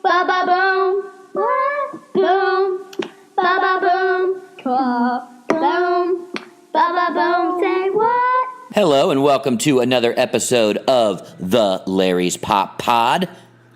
ba ba boom, boom, ba ba boom, boom, ba ba boom. Say what? Hello and welcome to another episode of the Larry's Pop Pod.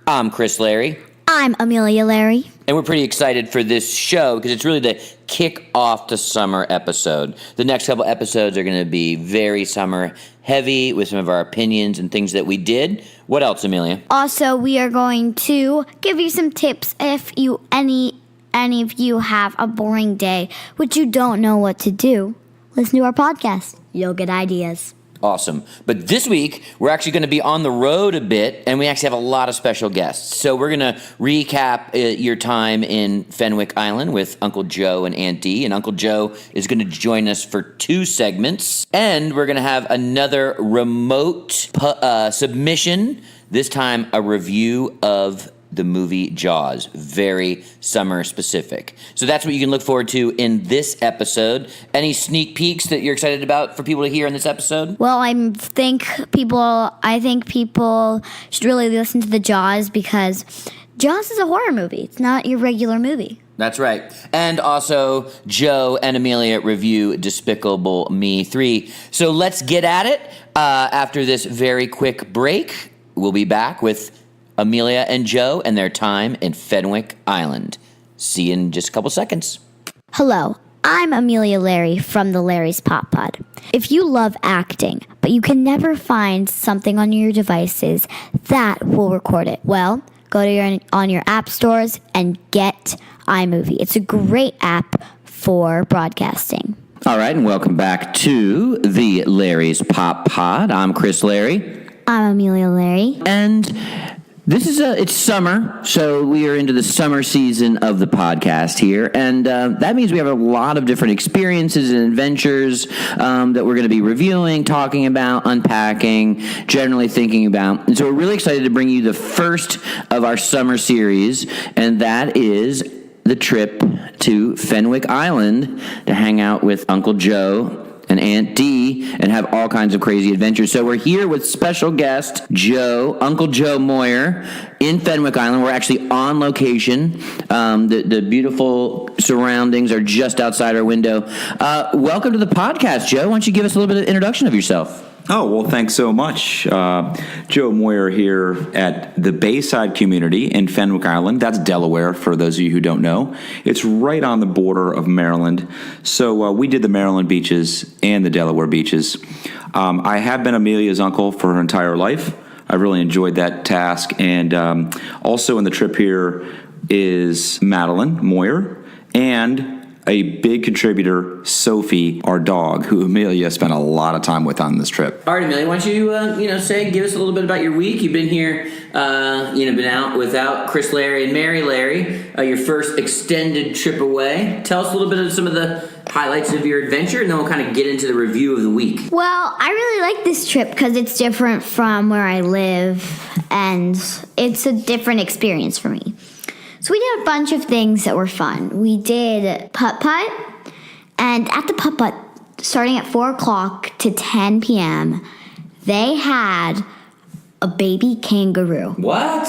I'm Chris Larry. I'm Amelia Larry. And we're pretty excited for this show because it's really the kick off the summer episode. The next couple episodes are going to be very summer heavy with some of our opinions and things that we did. What else, Amelia? Also, we are going to give you some tips if any of you have a boring day which you don't know what to do. Listen to our podcast. You'll get ideas. Awesome. But this week, we're actually going to be on the road a bit, and we actually have a lot of special guests. So we're going to recap your time in Fenwick Island with Uncle Joe and Aunt Dee, and Uncle Joe is going to join us for 2 segments. And we're going to have another remote submission, this time a review of the movie Jaws, very summer specific. So that's what you can look forward to in this episode. Any sneak peeks that you're excited about for people to hear in this episode? Well, I think people should really listen to the Jaws because Jaws is a horror movie. It's not your regular movie. That's right. And also, Joe and Amelia review Despicable Me 3. So let's get at it. After this very quick break, we'll be back with Amelia and Joe and their time in Fenwick Island. See you in just a couple seconds. Hello, I'm Amelia Larry from the Larry's Pop Pod. If you love acting, but you can never find something on your devices that will record it, well, go to on your app stores and get iMovie. It's a great app for broadcasting. All right, and welcome back to the Larry's Pop Pod. I'm Chris Larry. I'm Amelia Larry. And this is it's summer, so we are into the summer season of the podcast here, and that means we have a lot of different experiences and adventures that we're going to be reviewing, talking about, unpacking, generally thinking about. And so we're really excited to bring you the first of our summer series, and that is the trip to Fenwick Island to hang out with Uncle Joe and Aunt Dee and have all kinds of crazy adventures. So we're here with special guest Uncle Joe Moyer in Fenwick Island. We're actually on location. The beautiful surroundings are just outside our window. Welcome to the podcast, Joe. Why don't you give us a little bit of introduction of yourself? Oh, well, thanks so much. Joe Moyer here at the Bayside community in Fenwick Island. That's Delaware, for those of you who don't know. It's right on the border of Maryland. So we did the Maryland beaches and the Delaware beaches. I have been Amelia's uncle for her entire life. I really enjoyed that task. And also in the trip here is Madeline Moyer and a big contributor, Sophie, our dog, who Amelia spent a lot of time with on this trip. All right, Amelia, why don't you, give us a little bit about your week. You've been here, been out without Chris Larry and Mary Larry, your first extended trip away. Tell us a little bit of some of the highlights of your adventure, and then we'll kind of get into the review of the week. Well, I really like this trip because it's different from where I live, and it's a different experience for me. So we did a bunch of things that were fun. We did putt-putt, and at the putt-putt, starting at 4 o'clock to 10 p.m., they had a baby kangaroo. What?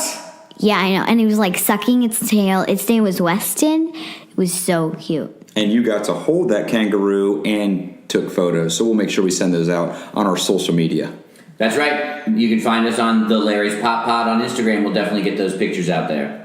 Yeah, I know, and it was like sucking its tail. Its name was Weston. It was so cute. And you got to hold that kangaroo and took photos, so we'll make sure we send those out on our social media. That's right. You can find us on the Larry's Pop Pod on Instagram. We'll definitely get those pictures out there.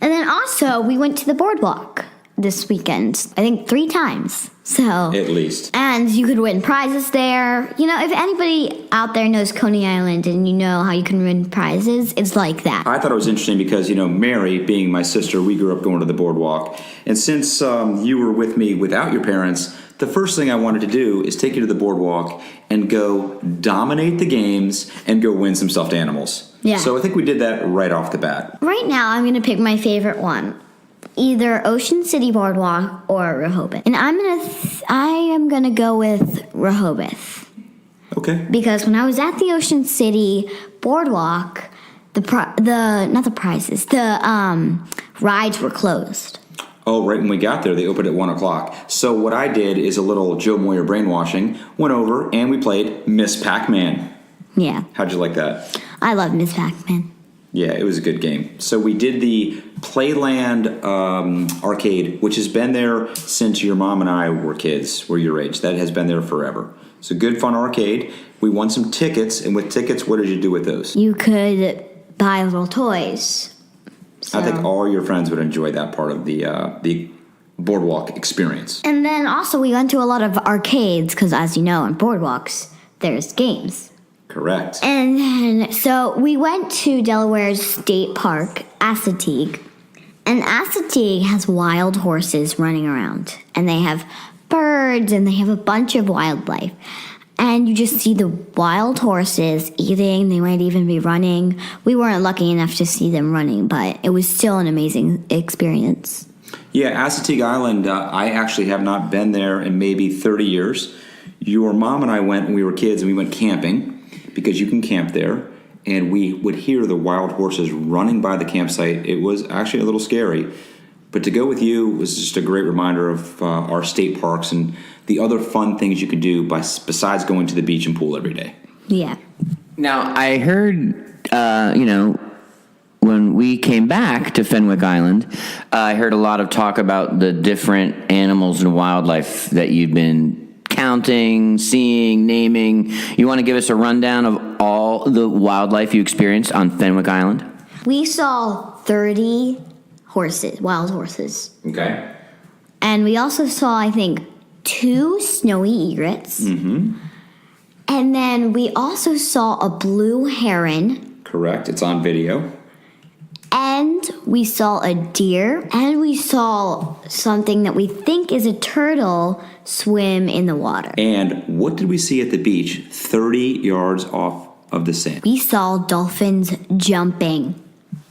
And then also, we went to the boardwalk this weekend, I think 3 times. So at least. And you could win prizes there. You know, if anybody out there knows Coney Island and you know how you can win prizes, it's like that. I thought it was interesting because, Mary, being my sister, we grew up going to the boardwalk. And since you were with me without your parents, the first thing I wanted to do is take you to the boardwalk and go dominate the games and go win some stuffed animals. Yeah. So I think we did that right off the bat. Right now, I'm going to pick my favorite one. Either Ocean City Boardwalk or Rehoboth. And I am going to go with Rehoboth. Okay. Because when I was at the Ocean City Boardwalk, the rides were closed. Oh, right when we got there, they opened at 1 o'clock. So what I did is a little Joe Moyer brainwashing, went over, and we played Miss Pac-Man. Yeah. How'd you like that? I love Miss Pac-Man. Yeah, it was a good game. So we did the Playland arcade, which has been there since your mom and I were kids, were your age. That has been there forever. It's a good, fun arcade. We won some tickets, and with tickets, what did you do with those? You could buy little toys. So. I think all your friends would enjoy that part of the boardwalk experience. And then also we went to a lot of arcades because, as you know, on boardwalks, there's games. Correct. And then, so we went to Delaware's State Park, Assateague. And Assateague has wild horses running around. And they have birds, and they have a bunch of wildlife. And you just see the wild horses eating. They might even be running. We weren't lucky enough to see them running, but it was still an amazing experience. Yeah, Assateague Island, I actually have not been there in maybe 30 years. Your mom and I went when we were kids, and we went camping. Because you can camp there, and we would hear the wild horses running by the campsite. It was actually a little scary. But to go with you was just a great reminder of our state parks and the other fun things you can do besides going to the beach and pool every day. Yeah. Now, I heard, when we came back to Fenwick Island, I heard a lot of talk about the different animals and wildlife that you've been counting, seeing, naming. You want to give us a rundown of all the wildlife you experienced on Fenwick Island? We saw 30 horses, wild horses. Okay. And we also saw, I think, 2 snowy egrets. Mm-hmm. And then we also saw a blue heron. Correct. It's on video. And we saw a deer. And we saw something that we think is a turtle swim in the water. And what did we see at the beach 30 yards off of the sand? We saw dolphins jumping.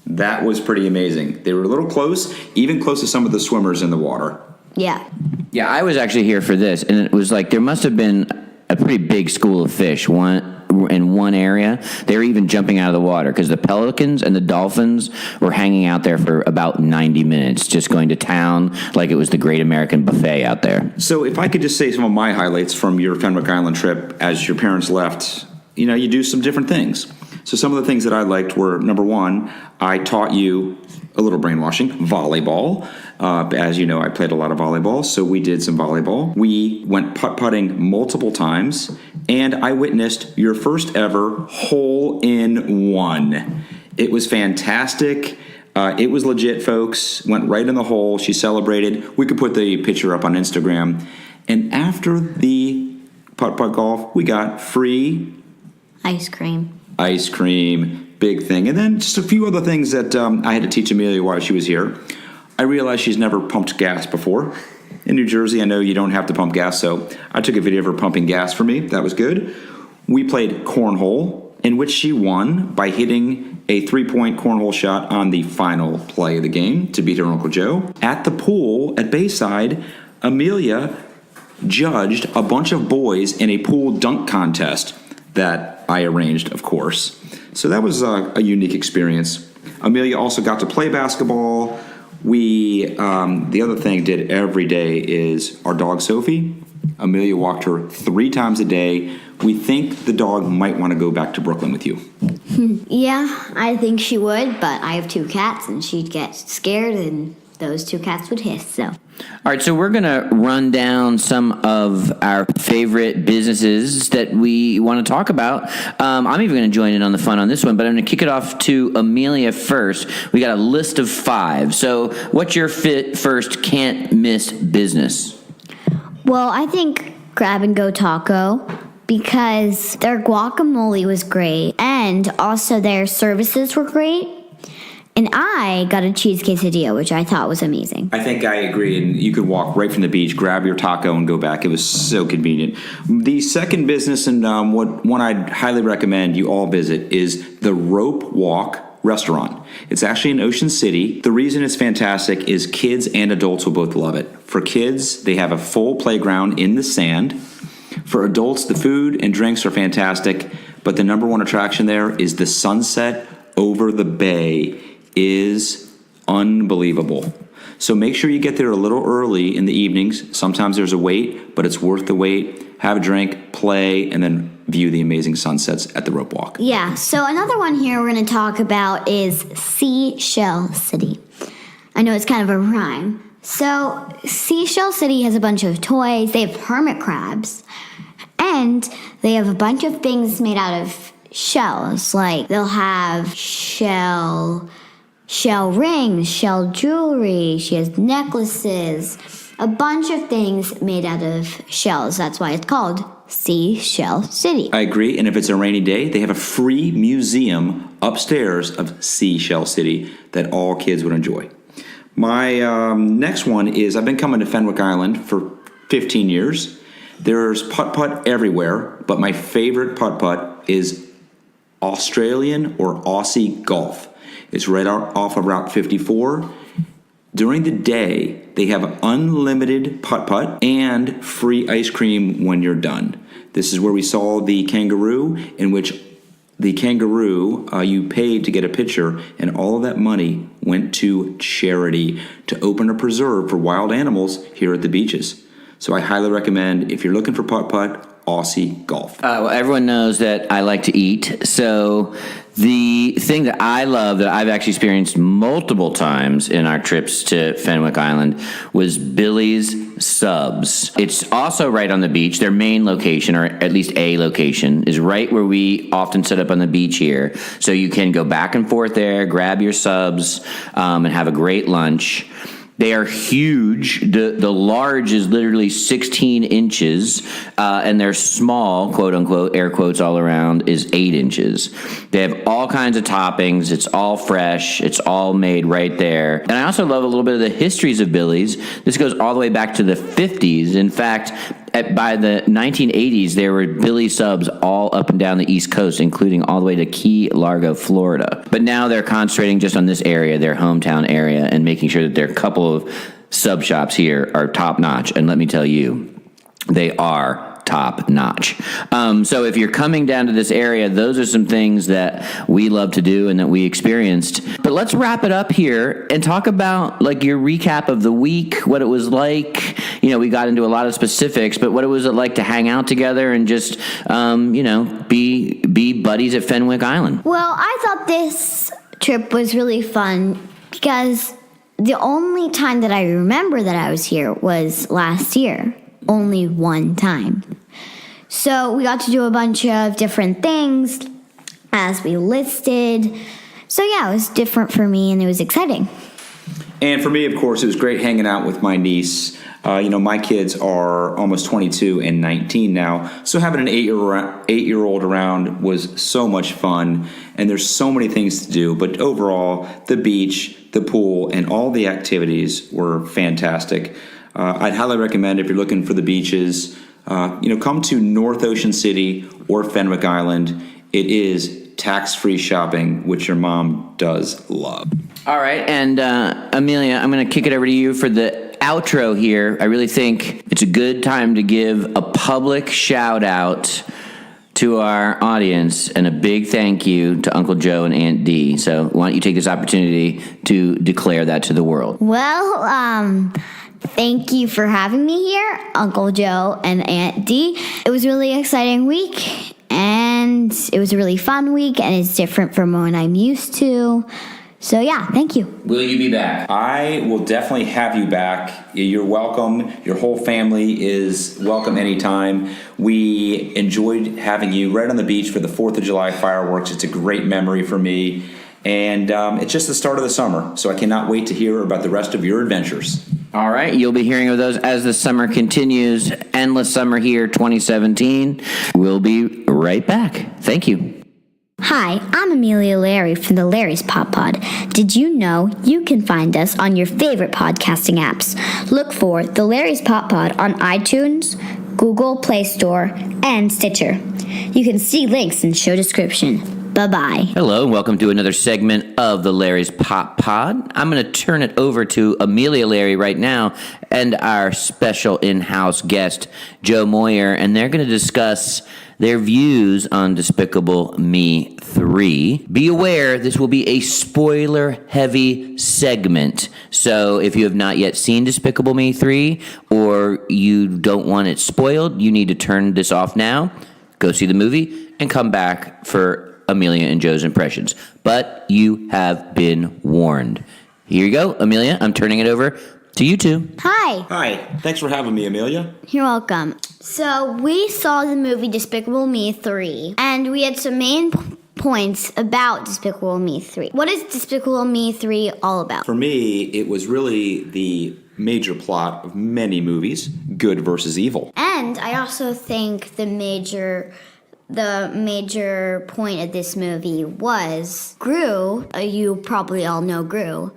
That was pretty amazing. They were a little close, even close to some of the swimmers in the water. Yeah. Yeah, I was actually here for this, and it was like there must have been a pretty big school of fish in one area. They were even jumping out of the water because the pelicans and the dolphins were hanging out there for about 90 minutes, just going to town like it was the Great American Buffet out there. So if I could just say some of my highlights from your Fenwick Island trip as your parents left, you do some different things. So some of the things that I liked were, number one, I taught you a little brainwashing, volleyball. As you know, I played a lot of volleyball, so we did some volleyball. We went putt-putting multiple times, and I witnessed your first ever hole-in-one. It was fantastic. It was legit, folks. Went right in the hole. She celebrated. We could put the picture up on Instagram. And after the putt-putt golf, we got free Ice cream. Big thing. And then just a few other things that I had to teach Amelia while she was here. I realized she's never pumped gas before. In New Jersey, I know you don't have to pump gas, so I took a video of her pumping gas for me. That was good. We played cornhole, in which she won by hitting a 3-point cornhole shot on the final play of the game to beat her Uncle Joe. At the pool at Bayside, Amelia judged a bunch of boys in a pool dunk contest that I arranged, of course. So that was a unique experience. Amelia also got to play basketball. The other thing did every day is our dog Sophie. Amelia walked her 3 times a day. We think the dog might want to go back to Brooklyn with you. Yeah, I think she would, but I have 2 cats, and she'd get scared, and those 2 cats would hiss, so. All right, so we're going to run down some of our favorite businesses that we want to talk about. I'm even going to join in on the fun on this one, but I'm going to kick it off to Amelia first. We got a list of 5. So what's your first can't miss business? Well, I think Grab and Go Taco, because their guacamole was great, and also their services were great. And I got a cheese quesadilla, which I thought was amazing. I think I agree. And you could walk right from the beach, grab your taco, and go back. It was so convenient. The second business, and one I'd highly recommend you all visit, is the Rope Walk Restaurant. It's actually in Ocean City. The reason it's fantastic is kids and adults will both love it. For kids, they have a full playground in the sand. For adults, the food and drinks are fantastic. But the number one attraction there is the sunset over the bay is unbelievable. So make sure you get there a little early in the evenings. Sometimes there's a wait, but it's worth the wait. Have a drink, play, and then view the amazing sunsets at the rope walk. Yeah, so another one here we're going to talk about is Seashell City. I know it's kind of a rhyme. So Seashell City has a bunch of toys. They have hermit crabs. And they have a bunch of things made out of shells. Like they'll have shell rings, shell jewelry. She has necklaces. A bunch of things made out of shells. That's why it's called Seashell City. I agree. And if it's a rainy day, they have a free museum upstairs of Seashell City that all kids would enjoy. My next one is I've been coming to Fenwick Island for 15 years. There's putt-putt everywhere, but my favorite putt-putt is Australian or Aussie golf. It's right off of Route 54. During the day, they have unlimited putt-putt and free ice cream when you're done. This is where we saw the kangaroo, in which the kangaroo, you paid to get a picture, and all of that money went to charity to open a preserve for wild animals here at the beaches. So I highly recommend, if you're looking for putt-putt, Aussie golf. Well, everyone knows that I like to eat. So the thing that I love that I've actually experienced multiple times in our trips to Fenwick Island was Billy's Subs. It's also right on the beach. Their main location, or at least a location, is right where we often set up on the beach here. So you can go back and forth there, grab your subs, and have a great lunch. They are huge. The large is literally 16 inches, and their small, quote unquote, air quotes all around, is 8 inches. They have all kinds of toppings. It's all fresh. It's all made right there. And I also love a little bit of the histories of Billy's. This goes all the way back to the 50s. In fact, by the 1980s, there were Billy Subs all up and down the East Coast, including all the way to Key Largo, Florida. But now they're concentrating just on this area, their hometown area, and making sure that their couple of sub shops here are top notch. And let me tell you, they are top notch. So if you're coming down to this area, those are some things that we love to do and that we experienced. But let's wrap it up here and talk about like your recap of the week, what it was like. You know, we got into a lot of specifics, but what it was like to hang out together and just, be buddies at Fenwick Island. Well, I thought this trip was really fun because the only time that I remember that I was here was last year. Only one time. So we got to do a bunch of different things as we listed. So yeah, it was different for me and it was exciting. And for me, of course, it was great hanging out with my niece. My kids are almost 22 and 19 now. So having an 8-year-old around was so much fun. And there's so many things to do. But overall, the beach, the pool, and all the activities were fantastic. I'd highly recommend if you're looking for the beaches, come to North Ocean City or Fenwick Island. It is tax-free shopping, which your mom does love. All right, and Amelia, I'm going to kick it over to you for the outro here. I really think it's a good time to give a public shout-out to our audience and a big thank you to Uncle Joe and Aunt Dee. So why don't you take this opportunity to declare that to the world? Well, thank you for having me here, Uncle Joe and Aunt Dee. It was a really exciting week, and it was a really fun week, and it's different from what I'm used to. So yeah, thank you. Will you be back? I will definitely have you back. You're welcome. Your whole family is welcome anytime. We enjoyed having you right on the beach for the 4th of July fireworks. It's a great memory for me. And it's just the start of the summer, so I cannot wait to hear about the rest of your adventures. All right, you'll be hearing of those as the summer continues. Endless Summer here 2017. We'll be right back. Thank you. Hi, I'm Amelia Larry from the Larry's Pop Pod. Did you know you can find us on your favorite podcasting apps? Look for the Larry's Pop Pod on iTunes, Google Play Store, and Stitcher. You can see links in the show description. Bye-bye. Hello, and welcome to another segment of the Larry's Pop Pod. I'm going to turn it over to Amelia Larry right now and our special in-house guest, Joe Moyer, and they're going to discuss their views on Despicable Me 3. Be aware, this will be a spoiler-heavy segment. So if you have not yet seen Despicable Me 3 or you don't want it spoiled, you need to turn this off now. go see the movie, and come back for Amelia and Joe's impressions. But you have been warned. Here you go, Amelia. I'm turning it over to you two. Hi. Hi. Thanks for having me, Amelia. You're welcome. So we saw the movie Despicable Me 3, and we had some main points about Despicable Me 3. What is Despicable Me 3 all about? For me, it was really the major plot of many movies, good versus evil. And I also think the major point of this movie was Gru. You probably all know Gru.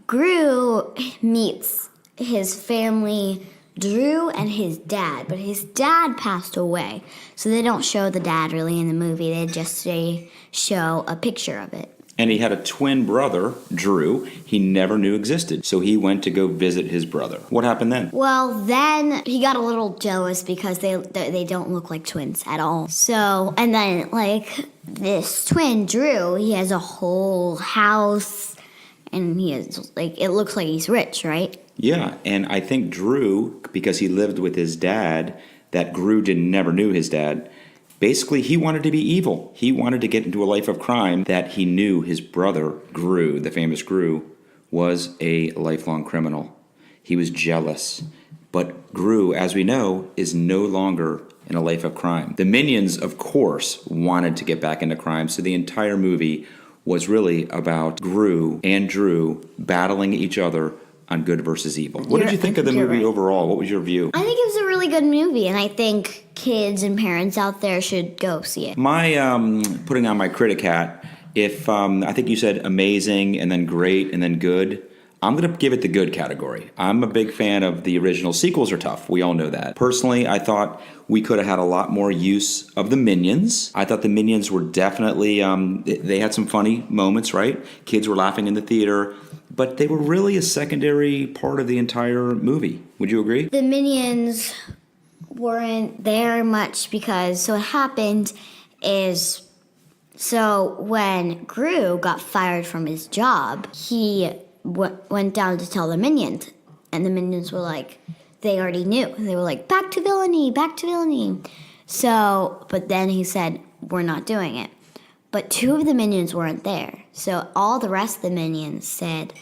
Gru meets his family, Drew and his dad, but his dad passed away. So they don't show the dad really in the movie. They just show a picture of it. And he had a twin brother, Drew, he never knew existed. So he went to go visit his brother. What happened then? Well, then he got a little jealous because they don't look like twins at all. So, and then like this twin, Drew, he has a whole house and he has like, it looks like he's rich, right? Yeah, and I think Drew, because he lived with his dad, that Gru never knew his dad. Basically, he wanted to be evil. He wanted to get into a life of crime that he knew his brother, Gru, the famous Gru, was a lifelong criminal. He was jealous. But Gru, as we know, is no longer in a life of crime. The minions, of course, wanted to get back into crime, so the entire movie was really about Gru and Drew battling each other on good versus evul. What did you think of the movie overall? What was your view? I think it was a really good movie, and I think kids and parents out there should go see it. My putting on my critic hat, if I think you said amazing and then great and then good, I'm going to give it the good category. I'm a big fan of the original. Sequels are tough. We all know that. Personally, I thought we could have had a lot more use of the Minions. I thought the Minions were definitely, they had some funny moments, right? Kids were laughing in the theater, but they were really a secondary part of the entire movie. Would you agree? The Minions weren't there much because, so what happened is, so when Gru got fired from his job, he went down to tell the Minions, and the Minions were like, they already knew. They were like, back to villainy, back to villainy. So, but then he said, we're not doing it. But two of the Minions weren't there. So all the rest of the Minions said,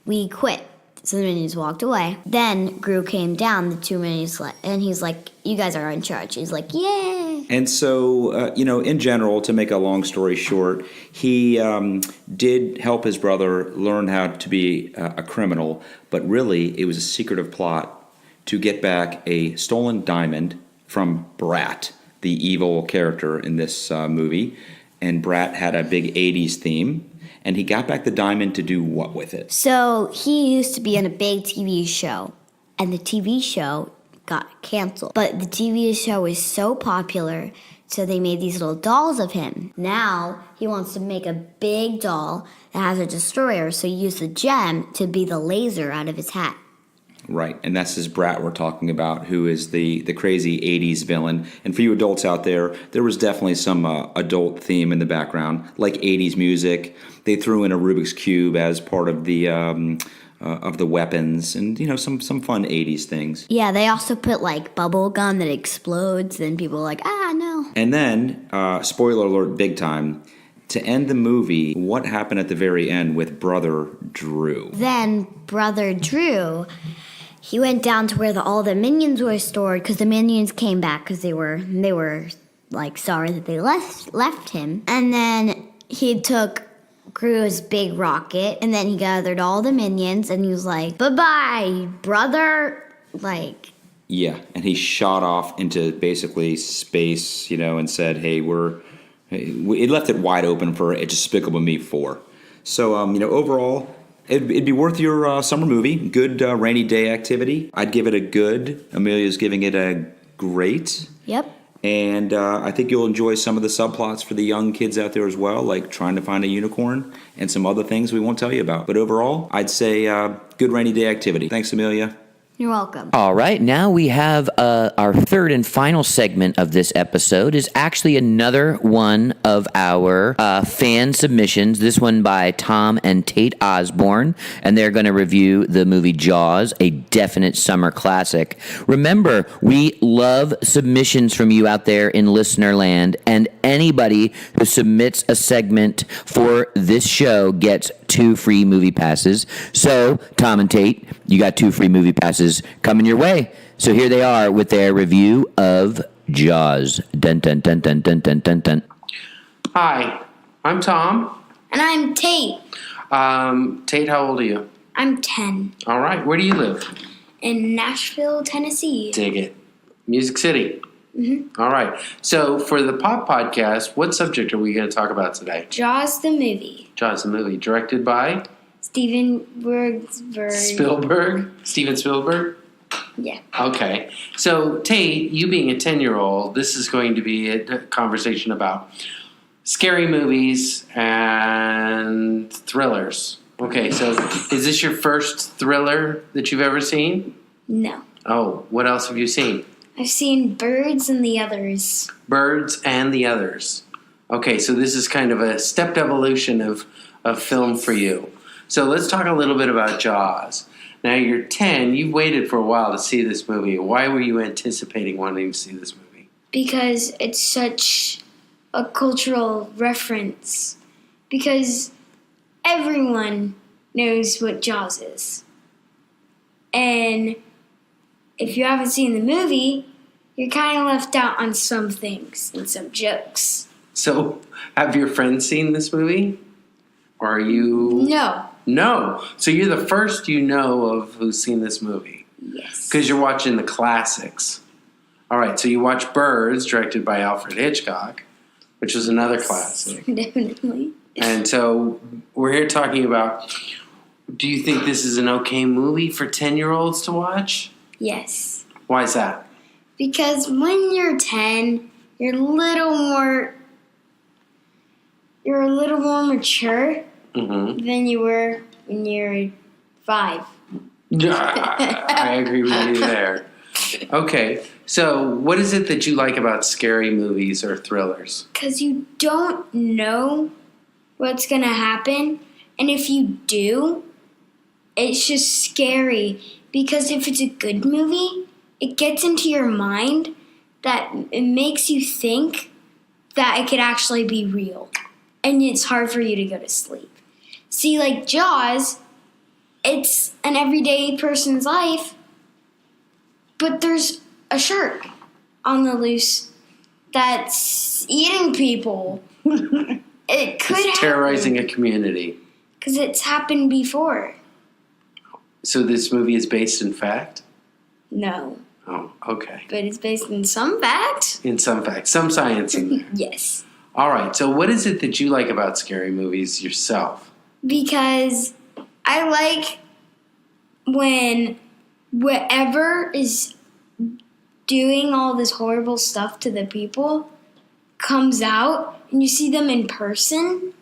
we quit. So the Minions walked away. Then Gru came down, the two Minions left, and he's like, you guys are in charge. He's like, yay. And so, in general, to make a long story short, he did help his brother learn how to be a criminal, but really it was a secretive plot to get back a stolen diamond from Brat, the evil character in this movie. And Brat had a big 80s theme. And he got back the diamond to do what with it? So he used to be in a big TV show, and the TV show got canceled. But the TV show was so popular, so they made these little dolls of him. Now he wants to make a big doll that has a destroyer, so he used the gem to be the laser out of his hat. Right, and that's this Brat we're talking about, who is the crazy 80s villain. And for you adults out there was definitely some adult theme in the background, like 80s music. They threw in a Rubik's Cube as part of the weapons, and some fun 80s things. Yeah, they also put like bubble gum that explodes, and people are like, no. And then, spoiler alert big time, to end the movie, what happened at the very end with Brother Drew? Then Brother Drew, he went down to where all the Minions were stored, because the Minions came back because they were like sorry that they left him. And then he took Gru's big rocket, and then he gathered all the Minions, and he was like, bye-bye, brother, like. Yeah, and he shot off into basically space, and said, hey, it left it wide open for a Despicable Me 4. So, overall, it'd be worth your summer movie. Good rainy day activity. I'd give it a good. Amelia's giving it a great. Yep. And I think you'll enjoy some of the subplots for the young kids out there as well, like trying to find a unicorn and some other things we won't tell you about. But overall, I'd say good rainy day activity. Thanks, Amelia. You're welcome. All right, now we have our third and final segment of this episode is actually another one of our fan submissions, this one by Tom and Tate Osborne, and they're going to review the movie Jaws, a definite summer classic. Remember, we love submissions from you out there in listener land, and anybody who submits a segment for this show gets 2 free movie passes. So, Tom and Tate, you got 2 free movie passes coming your way. So here they are with their review of Jaws. Dun dun dun dun dun dun dun dun. Hi, I'm Tom. And I'm Tate. Tate, how old are you? I'm 10. All right, where do you live? In Nashville, Tennessee. Dig it. Music City. Mm-hmm. All right. So for the Pop Podcast, what subject are we going to talk about today? Jaws the movie. Jaws the movie, directed by Steven Spielberg? Yeah. Okay. So, Tate, you being a 10-year-old, this is going to be a conversation about scary movies and thrillers. Okay, so is this your first thriller that you've ever seen? No. Oh, what else have you seen? I've seen Birds and the Others. Birds and the Others. Okay, so this is kind of a stepped evolution of film for you. So let's talk a little bit about Jaws. Now you're 10, you've waited for a while to see this movie. Why were you anticipating wanting to see this movie? Because it's such a cultural reference. Because everyone knows what Jaws is. And if you haven't seen the movie, you're kind of left out on some things and some jokes. So, have your friends seen this movie? Or are you... No. So you're the first you know of who's seen this movie? Yes. Because you're watching the classics. All right, so you watch Birds, directed by Alfred Hitchcock, which was another classic. Definitely. And so we're here talking about, do you think this is an okay movie for 10-year-olds to watch? Yes. Why is that? Because when you're 10, you're a little more mature than you were when you were 5. I agree with you there. Okay, so what is it that you like about scary movies or thrillers? Because you don't know what's going to happen. And if you do, it's just scary. Because if it's a good movie, it gets into your mind that it makes you think that it could actually be real. And it's hard for you to go to sleep. See, like Jaws, it's an everyday person's life, but there's a shark on the loose that's eating people. It could It's terrorizing a community. Because it's happened before. So this movie is based in fact? No. Oh, okay. But it's based in some fact. In some fact. Some science in there. Yes. All right, so what is it that you like about scary movies yourself? Because I like when whoever is doing all this horrible stuff to the people comes out and you see them in person,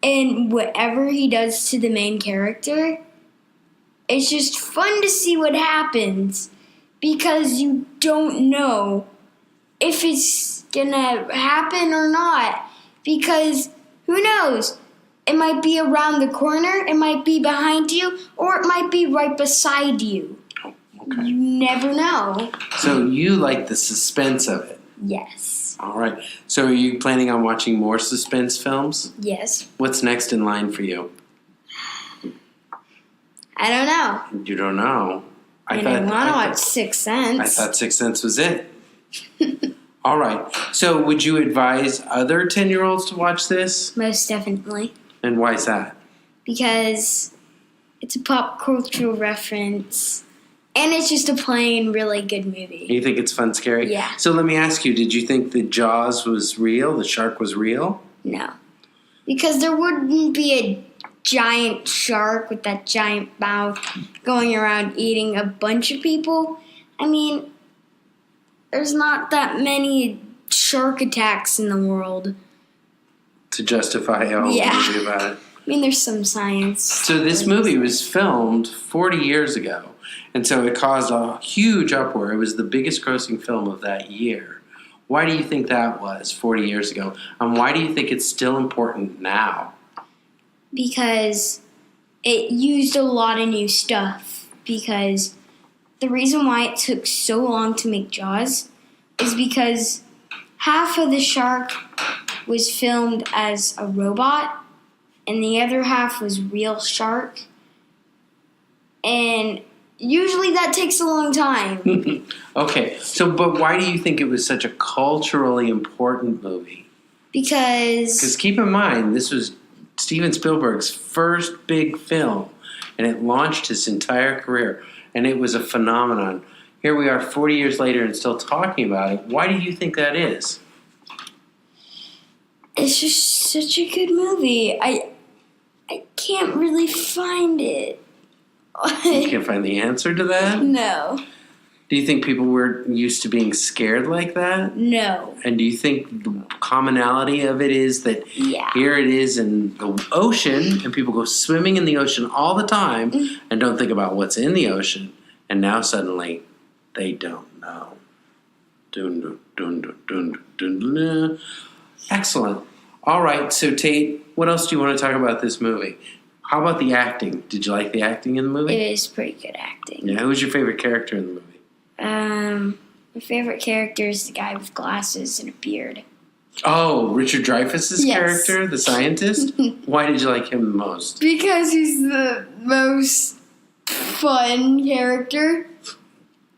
and whatever he does to the main character, it's just fun to see what happens because you don't know if it's gonna happen or not, because who knows? It might be around the corner, it might be behind you, or it might be right beside you. Oh, okay. You never know. So you like the suspense of it? Yes. All right. So are you planning on watching more suspense films? Yes. What's next in line for you? I don't know. You don't know. I want to watch Sixth Sense. I thought Sixth Sense was it. All right. So would you advise other 10-year-olds to watch this? Most definitely. And why is that? Because it's a pop cultural reference, and it's just a plain, really good movie. You think it's fun, scary? Yeah. So let me ask you, did you think the Jaws was real? The shark was real? No. Because there wouldn't be a giant shark with that giant mouth going around eating a bunch of people. I mean, there's not that many shark attacks in the world. To justify a whole movie about it. I mean, there's some science. So this movie was filmed 40 years ago. And so it caused a huge uproar. It was the biggest grossing film of that year. Why do you think that was 40 years ago? And why do you think it's still important now? Because it used a lot of new stuff. Because the reason why it took so long to make Jaws is because half of the shark was filmed as a robot and the other half was real shark. And usually that takes a long time. Okay, so but why do you think it was such a culturally important movie? Because keep in mind, this was Steven Spielberg's first big film, and it launched his entire career, and it was a phenomenon. Here we are 40 years later and still talking about it. Why do you think that is? It's just such a good movie. I can't really find it. You can't find the answer to that? No. Do you think people were used to being scared like that? No. And do you think the commonality of it is that here it is in the ocean and people go swimming in the ocean all the time and don't think about what's in the ocean, and now suddenly they don't know. Dun, dun, dun, dun, dun, dun, dun. Excellent. All right, so Tate, what else do you want to talk about this movie? How about the acting? Did you like the acting in the movie? It is pretty good acting. Yeah, who was your favorite character in the movie? My favorite character is the guy with glasses and a beard. Oh, Richard Dreyfuss's Yes. character, the scientist? Why did you like him the most? Because he's the most fun character.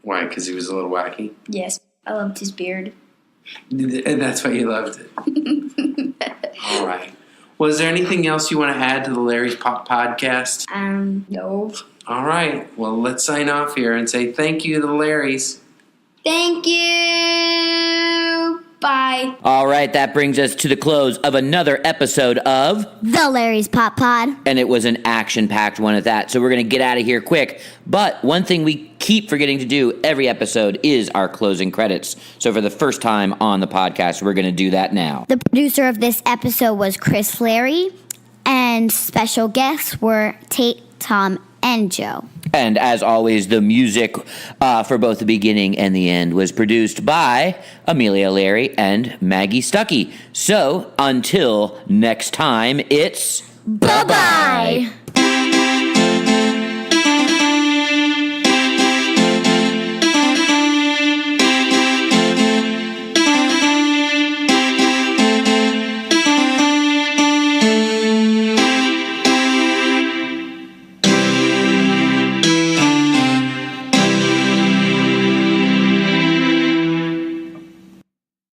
Why? Because he was a little wacky? Yes, I loved his beard. And that's why you loved it. All right. Well, is there anything else you want to add to the Larry's Pop podcast? No. All right. Well, let's sign off here and say thank you to the Larrys. Thank you. Bye. All right, that brings us to the close of another episode of The Larry's Pop Pod. and it was an action-packed one at that. So we're going to get out of here quick. But one thing we keep forgetting to do every episode is our closing credits. So for the first time on the podcast, we're going to do that now. The producer of this episode was Chris Larry, and special guests were Tate, Tom, and Joe. And as always, the music for both the beginning and the end was produced by Amelia Larry and Maggie Stuckey. So until next time, it's Bye-bye.